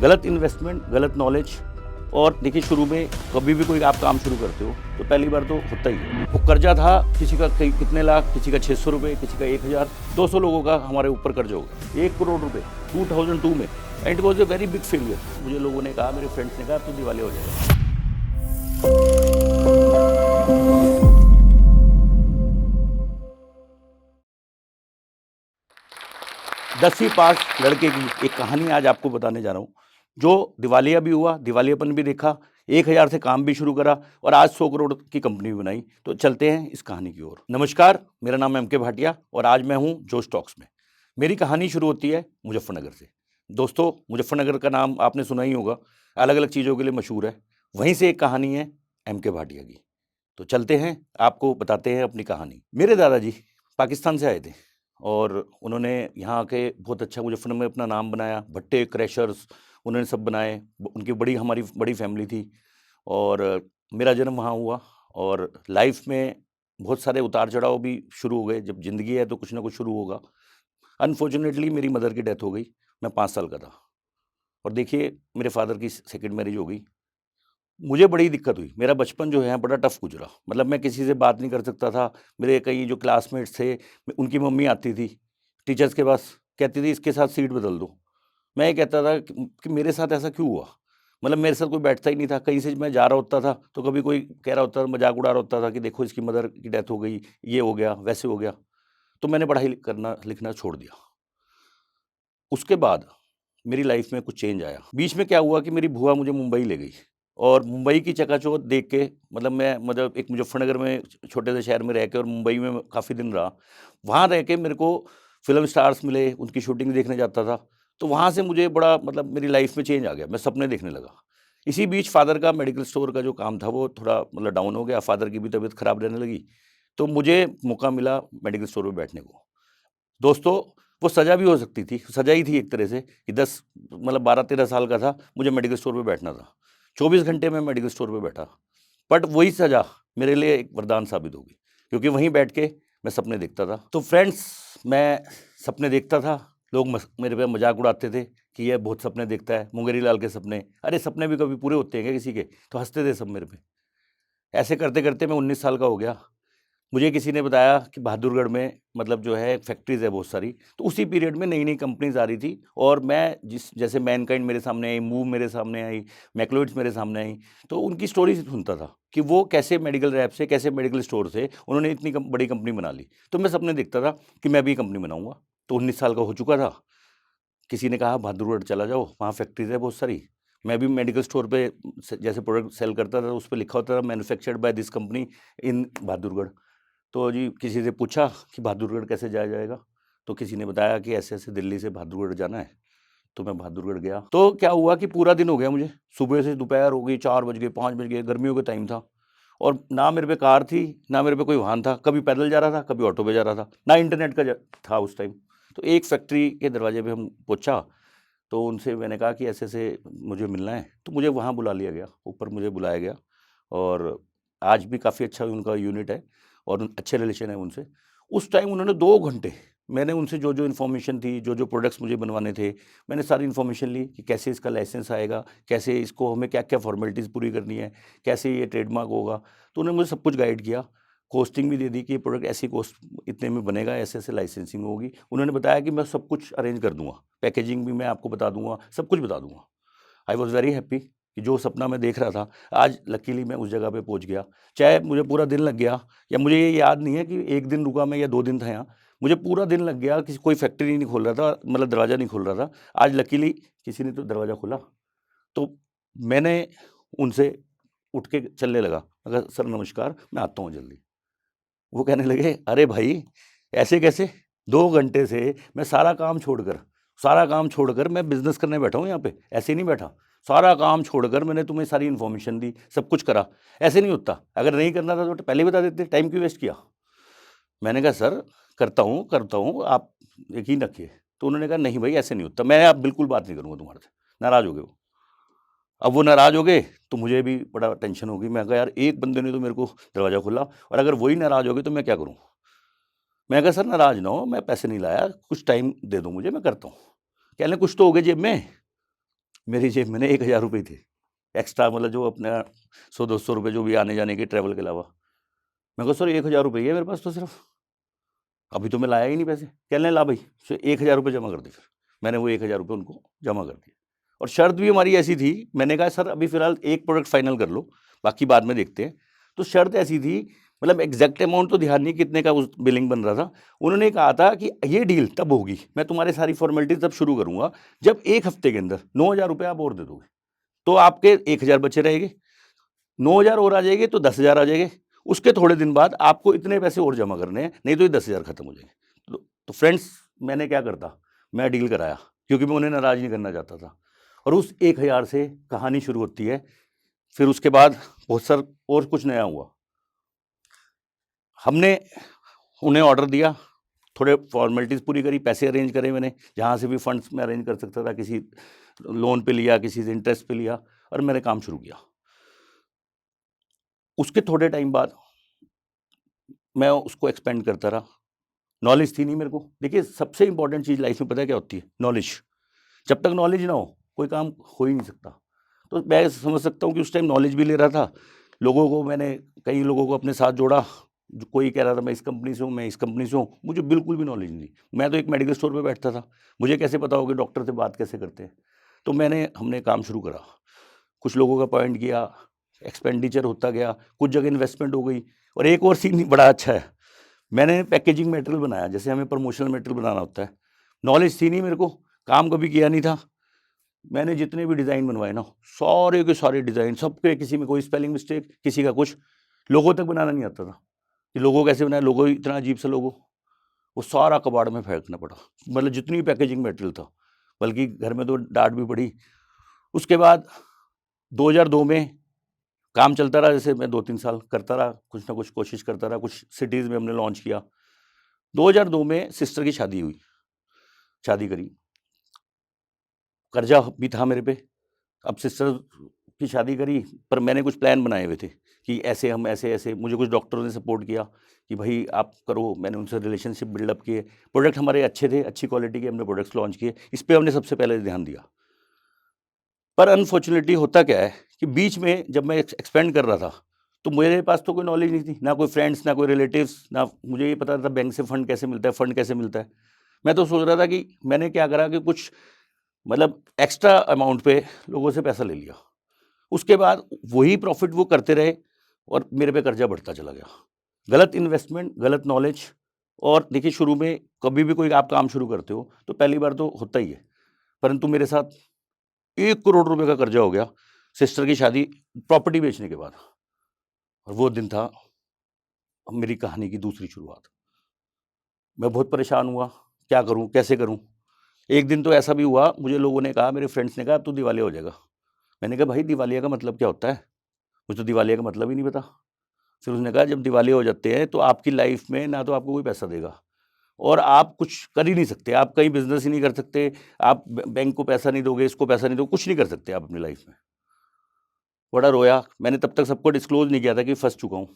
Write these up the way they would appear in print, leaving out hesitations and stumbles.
गलत इन्वेस्टमेंट, गलत नॉलेज। और देखिए, शुरू में कभी भी कोई आप काम शुरू करते हो तो पहली बार तो होता ही है। वो कर्जा था किसी का कितने लाख, किसी का 600 रुपये, किसी का 1000, 200 लोगों का हमारे ऊपर कर्जा हो गया, 1 करोड़ रुपए 2002 में। And it was a very big failure. मुझे लोगों ने कहा, मेरे फ्रेंड्स ने कहा, तो दिवालिया हो जाएगा। 10वीं पास लड़के की एक कहानी आज आपको बताने जा रहा हूँ, जो दिवालिया भी हुआ, दिवालियापन भी देखा, 1000 से काम भी शुरू करा और आज 100 करोड़ की कंपनी भी बनाई। तो चलते हैं इस कहानी की ओर। नमस्कार, मेरा नाम है एम के भाटिया और आज मैं हूँ जोश टॉक्स में। मेरी कहानी शुरू होती है मुजफ्फरनगर से। दोस्तों, मुजफ्फरनगर का नाम आपने सुना ही होगा, अलग अलग चीज़ों के लिए मशहूर है। वहीं से एक कहानी है एम के भाटिया की। तो चलते हैं, आपको बताते हैं अपनी कहानी। मेरे दादाजी पाकिस्तान से आए थे और उन्होंने यहाँ आके बहुत अच्छा मुजफ्फरनगर में अपना नाम बनाया। भट्टे, क्रैशर्स उन्होंने सब बनाए। उनकी हमारी बड़ी फैमिली थी और मेरा जन्म वहाँ हुआ। और लाइफ में बहुत सारे उतार चढ़ाव भी शुरू हो गए। जब ज़िंदगी है तो कुछ ना कुछ शुरू होगा। अनफॉर्चुनेटली मेरी मदर की डेथ हो गई, मैं 5 साल का था। और देखिए, मेरे फादर की सेकंड मैरिज हो गई। मुझे बड़ी दिक्कत हुई। मेरा बचपन जो है बड़ा टफ गुजरा। मतलब मैं किसी से बात नहीं कर सकता था। मेरे कई जो क्लासमेट्स थे, उनकी मम्मी आती थी टीचर्स के पास, कहती थी इसके साथ सीट बदल दो। मैं ये कहता था कि मेरे साथ ऐसा क्यों हुआ? मतलब मेरे साथ कोई बैठता ही नहीं था। कहीं से मैं जा रहा होता था तो कभी कोई कह रहा होता था, मजाक उड़ा रहा होता था कि देखो इसकी मदर की डेथ हो गई, ये हो गया, वैसे हो गया। तो मैंने पढ़ाई करना लिखना छोड़ दिया। उसके बाद मेरी लाइफ में कुछ चेंज आया। बीच में क्या हुआ कि मेरी बुआ मुझे मुंबई ले गई और मुंबई की चकाचौंध देख के, मतलब एक मुजफ्फरनगर में छोटे से शहर में रह के और मुंबई में काफ़ी दिन रहा। वहाँ रह के मेरे को फ़िल्म स्टार्स मिले, उनकी शूटिंग देखने जाता था। तो वहाँ से मुझे बड़ा, मतलब मेरी लाइफ में चेंज आ गया, मैं सपने देखने लगा। इसी बीच फ़ादर का मेडिकल स्टोर का जो काम था वो थोड़ा मतलब डाउन हो गया, फ़ादर की भी तबीयत ख़राब रहने लगी। तो मुझे मौका मिला मेडिकल स्टोर पे बैठने को। दोस्तों, वो सज़ा भी हो सकती थी, सज़ा ही थी एक तरह से कि 10 मतलब 12-13 साल का था, मुझे मेडिकल स्टोर पे बैठना था। 24 घंटे मैं मेडिकल स्टोर पे बैठा। बट वही सज़ा मेरे लिए एक वरदान साबित हो गई, क्योंकि वहीं बैठ के मैं सपने देखता था। तो फ्रेंड्स, मैं सपने देखता था, लोग मेरे पे मज़ाक उड़ाते थे कि ये बहुत सपने देखता है, मुंगेरी लाल के सपने। अरे सपने भी कभी पूरे होते हैं क्या किसी के? तो हँसते थे सब मेरे पे। ऐसे करते-करते मैं 19 साल का हो गया। मुझे किसी ने बताया कि बहादुरगढ़ में मतलब जो है फैक्ट्रीज़ है बहुत सारी। तो उसी पीरियड में नई-नई कंपनीज़ आ रही थी और मैं जैसे मैनकाइंड मेरे सामने आई, मूव मेरे सामने आई, मैक्लोइड्स मेरे सामने आई, तो उनकी स्टोरी सुनता था कि वो कैसे मेडिकल रैप से, कैसे मेडिकल स्टोर से उन्होंने इतनी बड़ी कंपनी बना ली। तो मैं सपने देखता था कि मैं भी कंपनी बनाऊँगा। तो 19 साल का हो चुका था। किसी ने कहा बहादुरगढ़ चला जाओ, वहाँ फैक्ट्रीज़ है बहुत सारी। मैं भी मेडिकल स्टोर पे जैसे प्रोडक्ट सेल करता था, उस पे लिखा होता था मैन्युफैक्चर्ड बाय दिस कंपनी इन बहादुरगढ़। तो जी किसी से पूछा कि बहादुरगढ़ कैसे जाया जाएगा? तो किसी ने बताया कि ऐसे-ऐसे दिल्ली से बहादुरगढ़ जाना है। तो मैं बहादुरगढ़ गया। तो क्या हुआ कि पूरा दिन हो गया मुझे। सुबह से दोपहर हो गई, 4 बज गए, 5 बज गए, गर्मियों का टाइम था और ना मेरे पे कार थी, ना मेरे पे कोई वाहन था। कभी पैदल जा रहा था, कभी ऑटो पे जा रहा था। ना इंटरनेट का ज था उस टाइम। तो एक फैक्ट्री के दरवाजे पे हम पहुँचा, तो उनसे मैंने कहा कि ऐसे-ऐसे मुझे मिलना है। तो मुझे वहाँ बुला लिया गया, ऊपर मुझे बुलाया गया और आज भी काफ़ी अच्छा उनका यूनिट है और अच्छे रिलेशन है उनसे। उस टाइम उन्होंने 2 घंटे मैंने उनसे जो-जो इन्फॉर्मेशन थी, जो-जो प्रोडक्ट्स मुझे बनवाने थे, मैंने सारी इन्फॉर्मेशन ली कि कैसे इसका लाइसेंस आएगा, कैसे इसको हमें क्या-क्या फ़ॉर्मेलिटीज़ पूरी करनी है, कैसे ये ट्रेडमार्क होगा। तो उन्होंने मुझे सब कुछ गाइड किया, कॉस्टिंग भी दे दी कि ये प्रोडक्ट ऐसी कॉस्ट इतने में बनेगा, ऐसे-ऐसे लाइसेंसिंग होगी। उन्होंने बताया कि मैं सब कुछ अरेंज कर दूँगा, पैकेजिंग भी मैं आपको बता दूँगा, सब कुछ बता दूँगा। आई वाज़ वेरी हैप्पी कि जो सपना मैं देख रहा था, आज लकीली मैं उस जगह पे पहुँच गया। चाहे मुझे पूरा दिन लग गया या मुझे ये याद नहीं है कि 1 दिन रुका मैं या 2 दिन था यहाँ। मुझे पूरा दिन लग गया, किसी कोई फैक्ट्री नहीं खोल रहा था, मतलब दरवाज़ा नहीं खोल रहा था। आज लकीली किसी ने तो दरवाज़ा खोला, तो मैंने उनसे उठ के चलने लगा। मैं कहा, "सर नमस्कार, मैं आता हूँ जल्दी।" वो कहने लगे, "अरे भाई! ऐसे कैसे? 2 घंटे से मैं सारा काम छोड़कर मैं बिज़नेस करने बैठा हूँ यहाँ पे, ऐसे नहीं बैठा। सारा काम छोड़कर मैंने तुम्हें सारी इन्फॉर्मेशन दी, सब कुछ करा। ऐसे नहीं होता। अगर नहीं करना था तो पहले ही बता देते, टाइम क्यों वेस्ट किया?" मैंने कहा, "सर करता हूँ, आप यकीन रखिए।" तो उन्होंने कहा, "नहीं भाई, ऐसे नहीं होता। मैं अब बिल्कुल बात नहीं करूँगा तुम्हारे से।" नाराज़ हो गए वो। अब वो नाराज़ हो गए, तो मुझे भी बड़ा टेंशन हो गई। मैं कहा, "यार, एक बंदे ने तो मेरे को दरवाज़ा खोला और अगर वो ही नाराज़ हो गए तो मैं क्या करूँ?" मैं कहा, "सर नाराज़ ना हो, मैं पैसे नहीं लाया, कुछ टाइम दे दो मुझे, मैं करता हूँ।" कह रहे, "कुछ तो होगा जेब में।" मेरी जेब में ना 1000 रुपये थे एक्स्ट्रा, मतलब जो अपना 100-200 रुपये जो भी आने जाने के ट्रैवल के अलावा। मैं कहा सर 1000 रुपये है मेरे पास तो सिर्फ, अभी तो मैं लाया ही नहीं पैसे। कहने ला भाई 1000 रुपये जमा कर दे। फिर मैंने वो 1000 रुपये उनको जमा कर दिए, और शर्त भी हमारी ऐसी थी, मैंने कहा सर अभी फ़िलहाल एक प्रोडक्ट फाइनल कर लो, बाकी बाद में देखते हैं। तो शर्त ऐसी थी, मतलब एग्जैक्ट अमाउंट तो ध्यान नहीं कितने का उस बिलिंग बन रहा था। उन्होंने कहा था कि ये डील तब होगी, मैं तुम्हारी सारी फॉर्मेलिटीज तब शुरू करूंगा जब 1 हफ्ते के अंदर 9000 रुपये आप और दे दोगे, तो आपके 1000 बचे रहेंगे, 9000 और आ जाएंगे तो 10,000 आ जाएंगे, उसके थोड़े दिन बाद आपको इतने पैसे और जमा करने हैं, नहीं तो ये 10,000 खत्म हो जाएंगे। तो फ्रेंड्स, मैंने क्या करता, मैं डील कराया, क्योंकि मैं उन्हें नाराज़ नहीं करना चाहता था, और उस 1000 से कहानी शुरू होती है। फिर उसके बाद बहुत सर और कुछ नया हुआ। हमने उन्हें ऑर्डर दिया, थोड़े फॉर्मेलिटीज़ पूरी करी, पैसे अरेंज करे मैंने, जहाँ से भी फंड्स मैं अरेंज कर सकता था, किसी लोन पे लिया, किसी से इंटरेस्ट पे लिया, और मैंने काम शुरू किया। उसके थोड़े टाइम बाद मैं उसको एक्सपेंड करता रहा। नॉलेज थी नहीं मेरे को। देखिए, सबसे इंपॉर्टेंट चीज़ लाइफ में पता है क्या होती है? नॉलेज। जब तक नॉलेज ना हो, कोई काम हो ही नहीं सकता। तो मैं समझ सकता हूँ कि उस टाइम नॉलेज भी ले रहा था। लोगों को मैंने, कई लोगों को अपने साथ जोड़ा, जो कोई कह रहा था मैं इस कंपनी से हूँ, मैं इस कंपनी से हूँ, मुझे बिल्कुल भी नॉलेज नहीं थी। मैं तो एक मेडिकल स्टोर पे बैठता था, मुझे कैसे पता हो कि डॉक्टर से बात कैसे करते हैं? तो हमने काम शुरू करा, कुछ लोगों का अपॉइंट किया, एक्सपेंडिचर होता गया, कुछ जगह इन्वेस्टमेंट हो गई। और एक और सीन बड़ा अच्छा है, मैंने पैकेजिंग मटेरियल बनाया, जैसे हमें प्रमोशनल मटेरियल बनाना होता है। नॉलेज थी नहीं मेरे को, काम कभी किया नहीं था। मैंने जितने भी डिज़ाइन बनवाए ना, सारे के सारे डिज़ाइन, सबके, किसी में कोई स्पेलिंग मिस्टेक, किसी का कुछ, लोगो तक बनाना नहीं आता था कि लोगो कैसे बनाए, लोगो इतना अजीब सा लोगो, वो सारा कबाड़ में फेंकना पड़ा, मतलब जितनी भी पैकेजिंग मटेरियल था, बल्कि घर में तो डांट भी पड़ी। उसके बाद 2002 में काम चलता रहा, जैसे मैं 2-3 साल करता रहा, कुछ ना कुछ कोशिश करता रहा, कुछ सिटीज़ में हमने लॉन्च किया। 2002 में सिस्टर की शादी हुई, शादी करी, कर्जा भी था मेरे पे। अब सिस्टर की शादी करी, पर मैंने कुछ प्लान बनाए हुए थे कि ऐसे हम ऐसे-ऐसे, मुझे कुछ डॉक्टरों ने सपोर्ट किया कि भई आप करो, मैंने उनसे रिलेशनशिप बिल्डअप किए। प्रोडक्ट हमारे अच्छे थे, अच्छी क्वालिटी के हमने प्रोडक्ट्स लॉन्च किए, इस पे हमने सबसे पहले ध्यान दिया। पर अनफॉर्चुनेटली होता क्या है कि बीच में जब मैं एक्सपेंड कर रहा था, तो मेरे पास तो कोई नॉलेज नहीं थी, ना कोई फ्रेंड्स, ना कोई रिलेटिव्स, ना मुझे ये पता था बैंक से फंड कैसे मिलता है, फंड कैसे मिलता है। मैं तो सोच रहा था कि मैंने क्या करा कि कुछ, मतलब एक्स्ट्रा अमाउंट पे लोगों से पैसा ले लिया। उसके बाद वही प्रॉफ़िट वो करते रहे, और मेरे पे कर्जा बढ़ता चला गया। गलत इन्वेस्टमेंट, गलत नॉलेज। और देखिए, शुरू में कभी भी कोई आप काम शुरू करते हो, तो पहली बार तो होता ही है, परंतु मेरे साथ 1 करोड़ रुपए का कर्जा हो गया, सिस्टर की शादी, प्रॉपर्टी बेचने के बाद। और वो दिन था मेरी कहानी की दूसरी शुरुआत। मैं बहुत परेशान हुआ, क्या करूँ, कैसे करूँ? एक दिन तो ऐसा भी हुआ, मुझे लोगों ने कहा, मेरे फ्रेंड्स ने कहा, "अब तू दिवालिया हो जाएगा।" मैंने कहा, "भाई दिवालिया का मतलब क्या होता है? मुझे तो दिवालिया का मतलब ही नहीं पता।" फिर उसने कहा, "जब दिवालिया हो जाते हैं, तो आपकी लाइफ में ना तो आपको कोई पैसा देगा, और आप कुछ कर ही नहीं सकते, आप कहीं बिज़नेस ही नहीं कर सकते, आप बैंक को पैसा नहीं दोगे, इसको पैसा नहीं दोगे, कुछ नहीं कर सकते आप अपनी लाइफ में।" बड़ा रोया। मैंने तब तक सबको डिस्क्लोज़ नहीं किया था कि फँस चुका हूँ।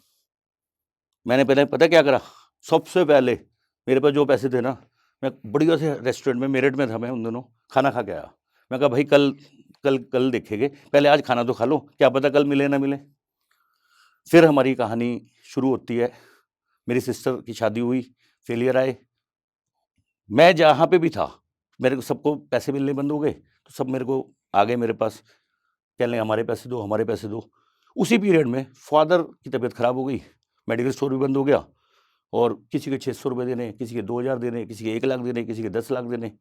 मैंने पहले पता क्या करा? सबसे पहले मेरे पास जो पैसे थे ना, मैं बढ़िया से रेस्टोरेंट में, मेरठ में था मैं उन दिनों, खाना खा के आया। मैं कहा, "भाई कल कल कल देखेंगे, पहले आज खाना तो खा लो, क्या पता कल मिले ना मिले।" फिर हमारी कहानी शुरू होती है। मेरी सिस्टर की शादी हुई, फेलियर आए। मैं जहाँ पे भी था, मेरे को सबको पैसे मिलने बंद हो गए, तो सब मेरे को आ गए मेरे पास, कहने, "हमारे पैसे दो, हमारे पैसे दो।" उसी पीरियड में फ़ादर की तबीयत ख़राब हो गई, मेडिकल स्टोर भी बंद हो गया, और किसी के 600 रुपए देने, किसी के 2000 देने, किसी के 1 लाख देने, किसी के 10 लाख देने।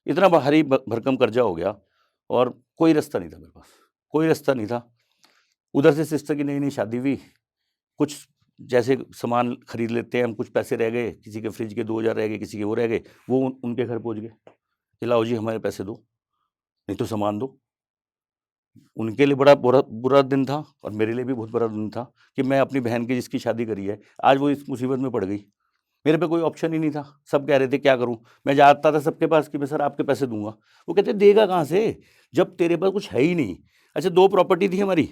इतना भारी भरकम कर्जा हो गया, और कोई रास्ता नहीं था मेरे पास, कोई रास्ता नहीं था। उधर से सिस्टर की नई-नई शादी हुई, कुछ जैसे सामान खरीद लेते हैं हम, कुछ पैसे रह गए, किसी के फ्रिज के 2000 रह गए, किसी के वो रह गए, वो उनके घर पहुँच गए कि लाओ जी हमारे पैसे दो, नहीं तो सामान दो। उनके लिए बड़ा बुरा बुरा दिन था, और मेरे लिए भी बहुत बुरा दिन था कि मैं अपनी बहन की, जिसकी शादी करी है, आज वो इस मुसीबत में पड़ गई। मेरे पे कोई ऑप्शन ही नहीं था। सब कह रहे थे क्या करूँ? मैं जाता था सबके पास कि मैं सर आपके पैसे दूँगा। वो कहते देगा कहाँ से? जब तेरे पास कुछ है ही नहीं। अच्छा, 2 प्रॉपर्टी थी हमारी,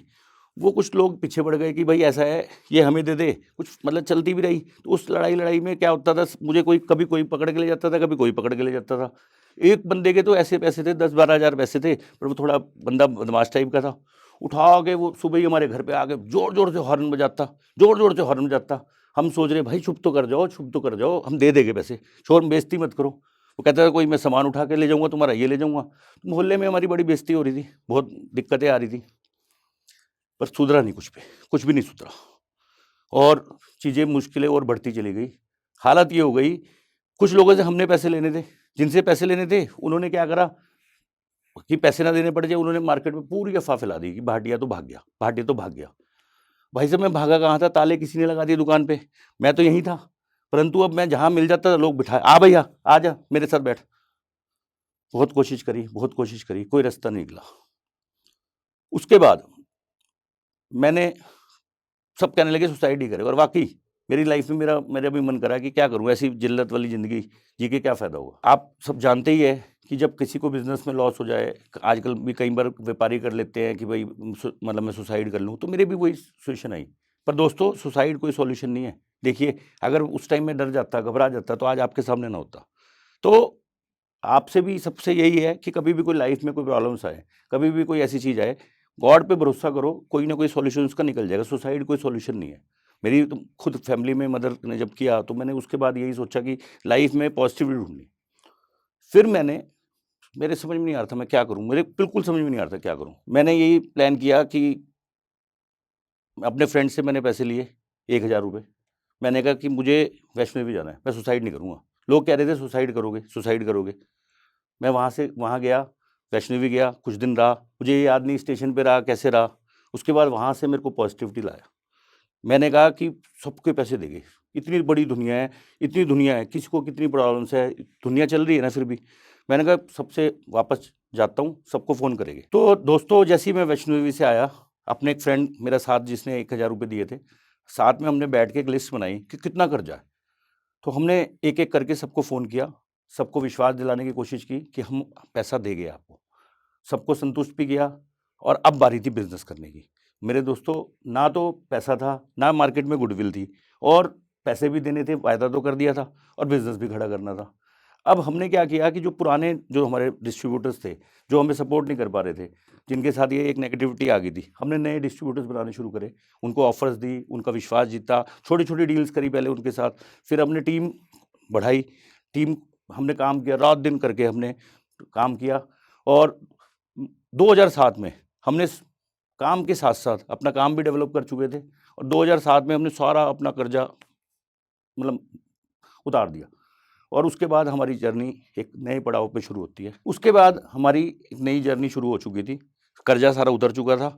वो कुछ लोग पीछे पड़ गए कि भाई ऐसा है, ये हमें दे दे। कुछ मतलब चलती भी रही। तो उस लड़ाई-लड़ाई में क्या होता था, मुझे कोई, कभी कोई पकड़ के ले जाता था, कभी कोई पकड़ के ले जाता था। एक बंदे के तो ऐसे पैसे थे 10-12 हज़ार पैसे थे, पर वो थोड़ा बंदा बदमाश टाइप का था। उठा के वो सुबह ही हमारे घर पे आके ज़ोर-ज़ोर से हॉर्न बजाता, ज़ोर-ज़ोर से हॉर्न बजाता। हम सोच रहे भाई चुप तो कर जाओ, चुप तो कर जाओ, हम दे देंगे पैसे, शोर बेइज़्ज़ती मत करो। वो कहता था कोई मैं सामान उठा के ले जाऊँगा तुम्हारा, ये ले जाऊँगा। मोहल्ले में हमारी बड़ी बेइज़्ज़ती हो रही थी, बहुत दिक्कतें आ रही थी। पर सुधरा नहीं कुछ भी नहीं सुधरा और चीज़ें मुश्किलें और बढ़ती चली गई। हालत ये हो गई, कुछ लोगों से हमने पैसे लेने थे, जिनसे पैसे लेने थे उन्होंने क्या करा कि पैसे ना देने पड़ जाए, उन्होंने मार्केट में पूरी अफ़वाह फैला दी कि भाटिया तो भाग गया, भाटिया तो भाग गया। भाई साहब मैं भागा कहाँ था, ताले किसी ने लगा दिए दुकान पे, मैं तो यहीं था। परंतु अब मैं जहाँ मिल जाता था लोग बिठाए, आ भैया आ जा मेरे साथ बैठ। बहुत कोशिश करी, कोई रास्ता नहीं निकला। उसके बाद मैंने सब कहने लगे सुसाइड ही करेगा और वाक़ई मेरी लाइफ़ में मेरा भी मन करा कि क्या करूँ, ऐसी जिल्लत वाली ज़िंदगी जी के क्या फ़ायदा होगा। आप सब जानते ही हैं कि जब किसी को बिज़नेस में लॉस हो जाए, आजकल भी कई बार व्यापारी कर लेते हैं कि भाई मतलब मैं सुसाइड कर लूँ, तो मेरे भी वही सिचुएशन आई। पर दोस्तों सुसाइड कोई सॉल्यूशन नहीं है। देखिए अगर उस टाइम में डर जाता, घबरा जाता तो आज आपके सामने ना होता। तो आपसे भी सबसे यही है कि कभी भी कोई लाइफ़ में कोई प्रॉब्लम्स आए, कभी भी कोई ऐसी चीज़ आए, गॉड पे भरोसा करो, कोई ना कोई सॉल्यूशन उसका निकल जाएगा। सुसाइड कोई सॉल्यूशन नहीं है। मेरी तो खुद फैमिली में मदर ने जब किया तो मैंने उसके बाद यही सोचा कि लाइफ़ में पॉज़िटिविटी ढूँढनी। फिर मेरे समझ में नहीं आ रहा था मैं क्या करूँ? मेरे बिल्कुल समझ में नहीं आ रहा था क्या करूँ? मैंने यही प्लान किया कि अपने फ्रेंड से मैंने पैसे लिए ₹1000। मैंने कहा कि मुझे वैष्णो देवी जाना है, मैं सुसाइड नहीं करूँगा। लोग कह रहे थे सुसाइड करोगे, सुसाइड करोगे। मैं वहाँ गया, वैष्णो देवी गया, कुछ दिन रहा, मुझे ये याद नहीं स्टेशन पे रहा, कैसे रहा। उसके बाद वहाँ से मेरे को पॉज़िटिविटी लाया। मैंने कहा कि सबके पैसे देंगे, इतनी बड़ी दुनिया है, किसी को कितनी प्रॉब्लम्स है, दुनिया चल रही है ना फिर भी। मैंने कहा सबसे वापस जाता हूँ, सबको फ़ोन करेंगे। तो दोस्तों जैसे ही मैं वैष्णो देवी से आया, अपने एक फ्रेंड मेरा साथ जिसने ₹1000 दिए थे, साथ में हमने बैठ के एक लिस्ट बनाई कि कितना कर्जा है। तो हमने एक-एक करके सबको फ़ोन किया, सबको विश्वास दिलाने की कोशिश की कि हम पैसा देंगे आपको। सबको संतुष्ट भी किया और अब बारी थी बिज़नेस करने की। मेरे दोस्तों ना तो पैसा था, ना मार्केट में गुडविल थी और पैसे भी देने थे, वायदा तो कर दिया था और बिज़नेस भी खड़ा करना था। अब हमने क्या किया कि जो हमारे डिस्ट्रीब्यूटर्स थे, जो हमें सपोर्ट नहीं कर पा रहे थे, जिनके साथ ये एक नेगेटिविटी आ गई थी, हमने नए डिस्ट्रीब्यूटर्स बनाने शुरू करे, उनको ऑफ़र्स दी, उनका विश्वास जीता, छोटी-छोटी डील्स करी पहले उनके साथ, फिर हमने टीम बढ़ाई, टीम हमने काम किया, रात-दिन करके हमने काम किया और 2007 में हमने स काम के साथ-साथ अपना काम भी डेवलप कर चुके थे और 2007 में हमने सारा अपना कर्जा मतलब उतार दिया और उसके बाद हमारी जर्नी एक नए पड़ाव पे शुरू होती है। उसके बाद हमारी एक नई जर्नी शुरू हो चुकी थी। कर्जा सारा उतर चुका था,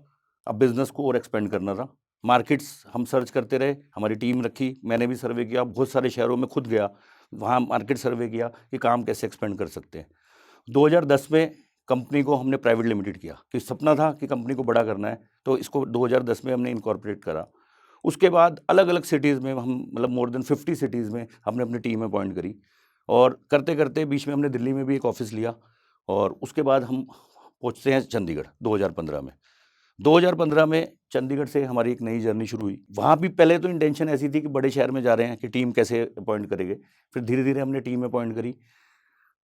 अब बिज़नेस को और एक्सपेंड करना था। मार्केट्स हम सर्च करते रहे, हमारी टीम रखी, मैंने भी सर्वे किया, बहुत सारे शहरों में खुद गया, वहाँ मार्केट सर्वे किया कि काम कैसे एक्सपेंड कर सकते हैं। 2010 में कंपनी को हमने प्राइवेट लिमिटेड किया कि सपना था कि कंपनी को बड़ा करना है, तो इसको 2010 में हमने इनकॉर्पोरेट करा। उसके बाद अलग-अलग सिटीज़ में हम मतलब मोर देन 50 सिटीज़ में हमने अपनी टीम अपॉइंट करी और करते-करते बीच में हमने दिल्ली में भी एक ऑफ़िस लिया और उसके बाद हम पहुँचते हैं चंडीगढ़ 2015 में। 2015 में चंडीगढ़ से हमारी एक नई जर्नी शुरू हुई। वहाँ भी पहले तो इंटेंशन ऐसी थी कि बड़े शहर में जा रहे हैं कि टीम कैसे अपॉइंट करेंगे। फिर धीरे-धीरे हमने टीम अपॉइंट करी,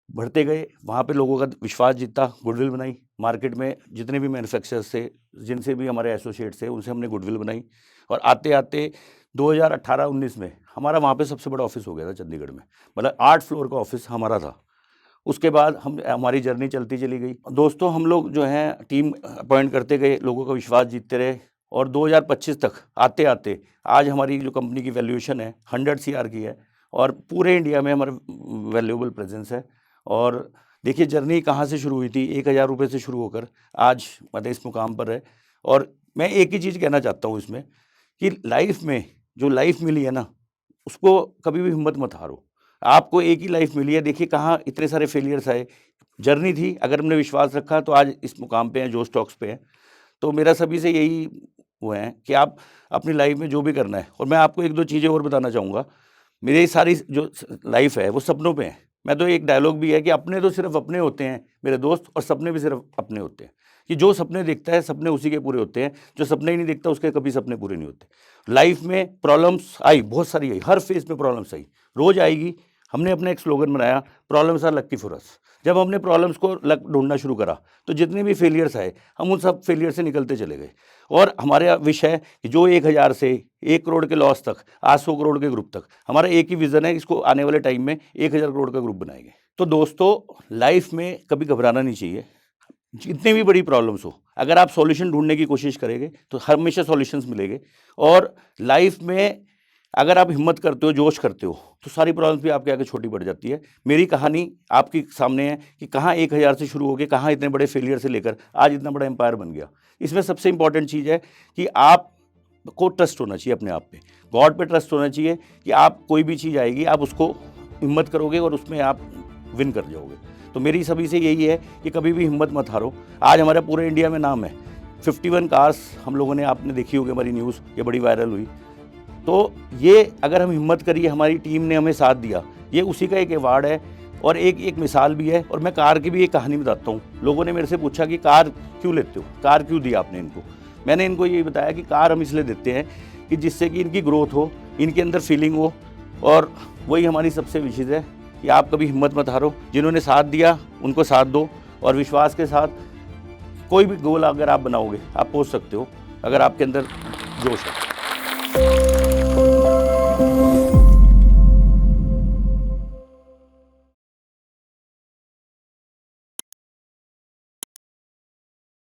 बढ़ते गए, वहाँ पे लोगों का विश्वास जीता, गुडविल बनाई। मार्केट में जितने भी मैन्युफैक्चरर्स थे, जिनसे भी हमारे एसोसिएट्स थे, उनसे हमने गुडविल बनाई और आते-आते 2018-19 में हमारा वहाँ पे सबसे बड़ा ऑफ़िस हो गया था चंडीगढ़ में। मतलब 8 फ्लोर का ऑफ़िस हमारा था। उसके बाद हमारी जर्नी चलती चली गई। दोस्तों हम लोग जो हैं टीम अपॉइंट करते गए, लोगों का विश्वास जीतते रहे और 2025 तक आते-आते आज हमारी जो कंपनी की वैल्यूएशन है 100 सीआर की है और पूरे इंडिया में हमारा वैल्यूएबल प्रेज़ेंस है। और देखिए जर्नी कहाँ से शुरू हुई थी, ₹1000 से शुरू होकर आज मतलब इस मुकाम पर है। और मैं एक ही चीज़ कहना चाहता हूँ इसमें कि लाइफ़ में जो लाइफ़ मिली है ना, उसको कभी भी हिम्मत मत हारो। आपको एक ही लाइफ़ मिली है, देखिए कहाँ इतने सारे फेलियर्स आए। जर्नी थी, अगर हमने विश्वास रखा तो आज इस मुकाम पे हैं, जो स्टॉक्स पे हैं। तो मेरा सभी से यही वो है कि आप अपनी लाइफ़ में जो भी करना है और मैं आपको 1-2 चीज़ें और बताना चाहूँगा। मेरी सारी जो लाइफ़ है वो सपनों पे है। मैं तो एक डायलॉग भी है कि अपने तो सिर्फ़ अपने होते हैं मेरे दोस्त और सपने भी सिर्फ़ अपने होते हैं। कि जो सपने देखता है सपने उसी के पूरे होते हैं, जो सपने ही नहीं देखता उसके कभी सपने पूरे नहीं होते। लाइफ़ में प्रॉब्लम्स आई, बहुत सारी आई, हर फ़ेज़ में प्रॉब्लम्स आई, रोज़ आएगी। हमने अपना एक स्लोगन बनाया, problems are lucky for us. जब हमने प्रॉब्लम्स को लक ढूंढना शुरू करा तो जितने भी फेलियर्स आए हम उन सब फेलियर से निकलते चले गए। और हमारा विषय है कि जो 1000 से 1 करोड़ के लॉस तक, आज 100 करोड़ के ग्रुप तक, हमारा एक ही विजन है, इसको आने वाले टाइम में 1000 करोड़ का ग्रुप बनाएंगे। तो दोस्तों, लाइफ में कभी घबराना नहीं चाहिए, जितनी भी बड़ी प्रॉब्लम्स हो, अगर आप सॉल्यूशन ढूंढने की कोशिश करेंगे तो हमेशा सॉल्यूशंस मिलेंगे। और लाइफ में अगर आप हिम्मत करते हो, जोश करते हो, तो सारी प्रॉब्लम्स भी आपके आगे छोटी पड़ जाती है। मेरी कहानी आपके सामने है कि कहाँ 1000 से शुरू होकर कहाँ इतने बड़े फेलियर से लेकर आज इतना बड़ा एम्पायर बन गया। इसमें सबसे इंपॉर्टेंट चीज़ है कि आपको ट्रस्ट होना चाहिए अपने आप पे, गॉड पे ट्रस्ट होना चाहिए कि आप कोई भी चीज़ आएगी आप उसको हिम्मत करोगे और उसमें आप विन कर जाओगे। तो मेरी सभी से यही है कि कभी भी हिम्मत मत हारो। आज हमारे पूरे इंडिया में नाम है, 51 कार्स हम लोगों ने, आपने देखी होगी हमारी न्यूज़, ये बड़ी वायरल हुई। तो ये अगर हम हिम्मत करिए, हमारी टीम ने हमें साथ दिया, ये उसी का एक अवार्ड है और एक मिसाल भी है। और मैं कार की भी एक कहानी बताता हूँ। लोगों ने मेरे से पूछा कि कार क्यों लेते हो, कार क्यों दी आपने इनको। मैंने इनको ये बताया कि कार हम इसलिए देते हैं कि जिससे कि इनकी ग्रोथ हो, इनके अंदर फीलिंग हो, और वही हमारी सबसे विशेष है कि आप कभी हिम्मत मत हारो। जिन्होंने साथ दिया उनको साथ दो, और विश्वास के साथ कोई भी गोल अगर आप बनाओगे आप पहुँच सकते हो, अगर आपके अंदर जोश है।